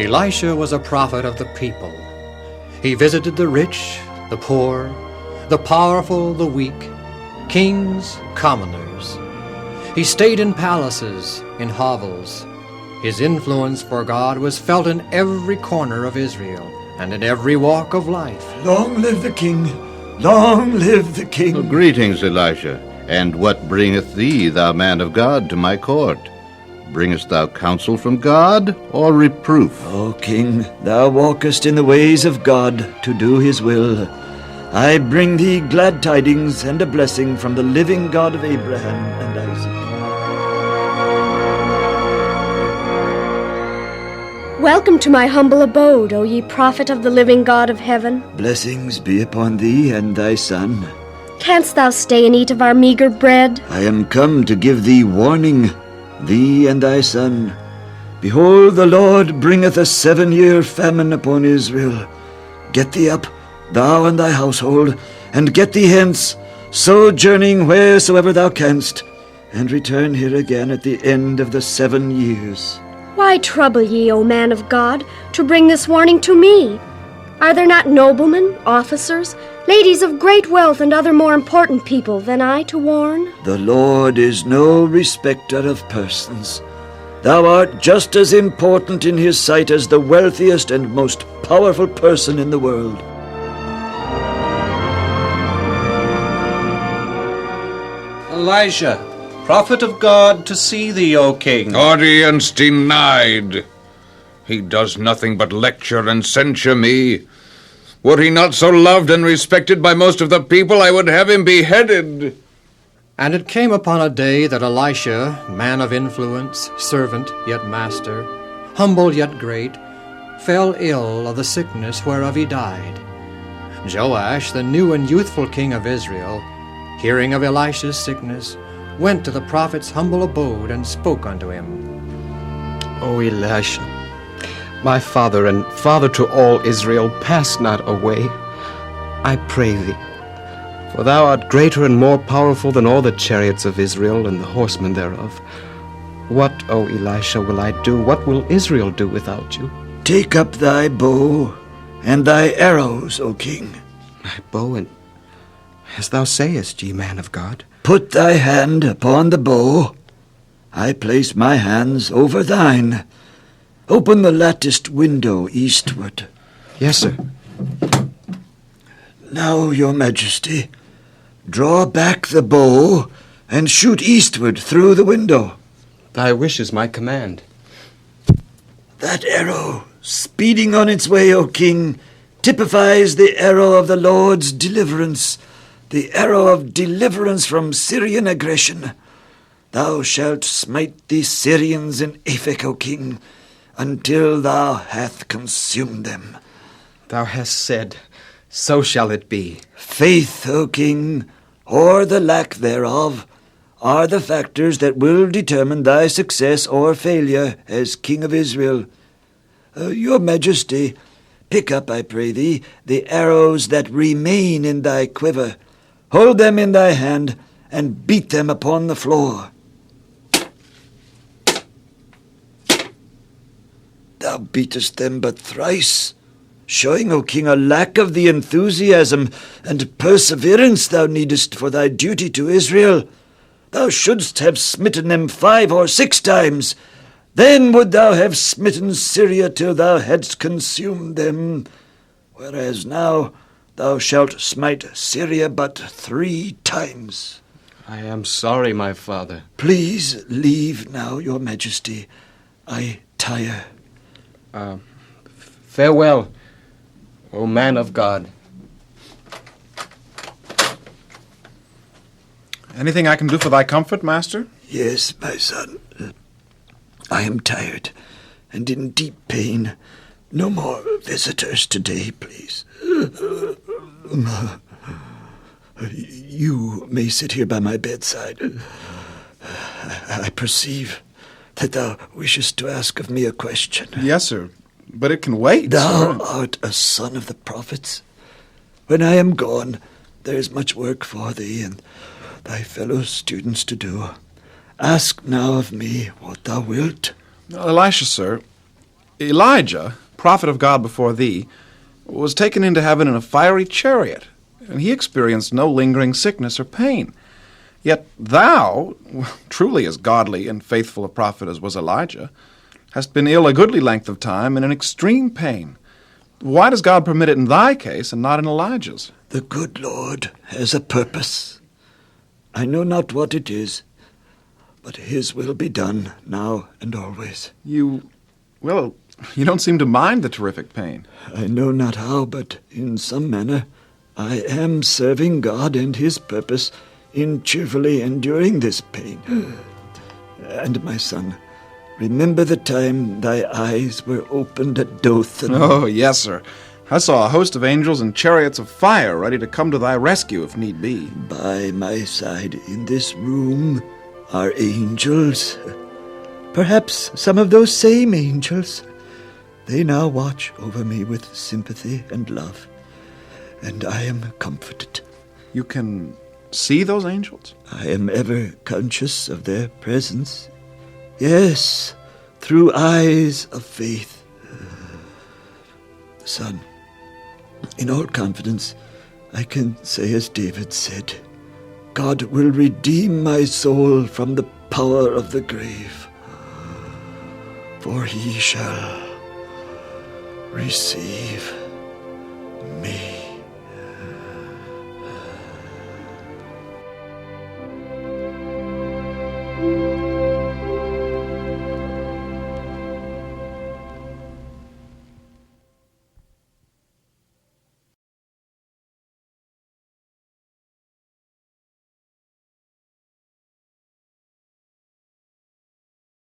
Elisha was a prophet of the people. He visited the rich, the poor, the powerful, the weak, kings, commoners. He stayed in palaces, in hovels. His influence for God was felt in every corner of Israel and in every walk of life. Long live the king! Long live the king! Well, greetings, Elisha. And what bringeth thee, thou man of God, to my court? Bringest thou counsel from God, or reproof? O king, thou walkest in the ways of God to do his will. I bring thee glad tidings and a blessing from the living God of Abraham and Isaac. Welcome to my humble abode, O ye prophet of the living God of heaven. Blessings be upon thee and thy son. Canst thou stay and eat of our meager bread? I am come to give thee warning, thee and thy son. Behold, the Lord bringeth a 7-year famine upon Israel. Get thee up, thou and thy household, and get thee hence, sojourning wheresoever thou canst, and return here again at the end of the 7 years. Why trouble ye, O man of God, to bring this warning to me? Are there not noblemen, officers, ladies of great wealth, and other more important people than I to warn? The Lord is no respecter of persons. Thou art just as important in his sight as the wealthiest and most powerful person in the world. Elisha, prophet of God, to see thee, O king. Audience denied. He does nothing but lecture and censure me. Were he not so loved and respected by most of the people, I would have him beheaded. And it came upon a day that Elisha, man of influence, servant yet master, humble yet great, fell ill of the sickness whereof he died. Joash, the new and youthful king of Israel, hearing of Elisha's sickness, went to the prophet's humble abode and spoke unto him. O Elisha, my father and father to all Israel, pass not away, I pray thee. For thou art greater and more powerful than all the chariots of Israel and the horsemen thereof. What, O Elisha, will I do? What will Israel do without you? Take up thy bow and thy arrows, O king. My bow and, as thou sayest, ye man of God. Put thy hand upon the bow. I place my hands over thine. Open the latticed window eastward. Yes, sir. Now, your majesty, draw back the bow and shoot eastward through the window. Thy wish is my command. That arrow, speeding on its way, O king, typifies the arrow of the Lord's deliverance, the arrow of deliverance from Syrian aggression. Thou shalt smite the Syrians in Aphek, O king, until thou hast consumed them. Thou hast said, so shall it be. Faith, O king, or the lack thereof, are the factors that will determine thy success or failure as king of Israel. Your majesty, pick up, I pray thee, the arrows that remain in thy quiver. Hold them in thy hand, and beat them upon the floor. Thou beatest them but thrice, showing, O king, a lack of the enthusiasm and perseverance thou needest for thy duty to Israel. Thou shouldst have smitten them 5 or 6 times. Then would thou have smitten Syria till thou hadst consumed them. Whereas now thou shalt smite Syria but 3 times. I am sorry, my father. Please leave now, your majesty. I tire. Farewell, O man of God. Anything I can do for thy comfort, master? Yes, my son. I am tired and in deep pain. No more visitors today, please. You may sit here by my bedside. I perceive that thou wishest to ask of me a question. Yes, sir, but it can wait. Thou art a son of the prophets. When I am gone, there is much work for thee and thy fellow students to do. Ask now of me what thou wilt. Elisha, sir, Elijah, prophet of God before thee, was taken into heaven in a fiery chariot, and he experienced no lingering sickness or pain. Yet thou, truly as godly and faithful a prophet as was Elijah, hast been ill a goodly length of time and in extreme pain. Why does God permit it in thy case and not in Elijah's? The good Lord has a purpose. I know not what it is, but his will be done now and always. You don't seem to mind the terrific pain. I know not how, but in some manner I am serving God and his purpose in cheerfully enduring this pain. And my son, remember the time thy eyes were opened at Dothan? Oh, yes, sir. I saw a host of angels and chariots of fire ready to come to thy rescue if need be. By my side in this room are angels. Perhaps some of those same angels. They now watch over me with sympathy and love, and I am comforted. You can see those angels? I am ever conscious of their presence. Yes, through eyes of faith. Son, in all confidence, I can say as David said, God will redeem my soul from the power of the grave, for he shall receive me.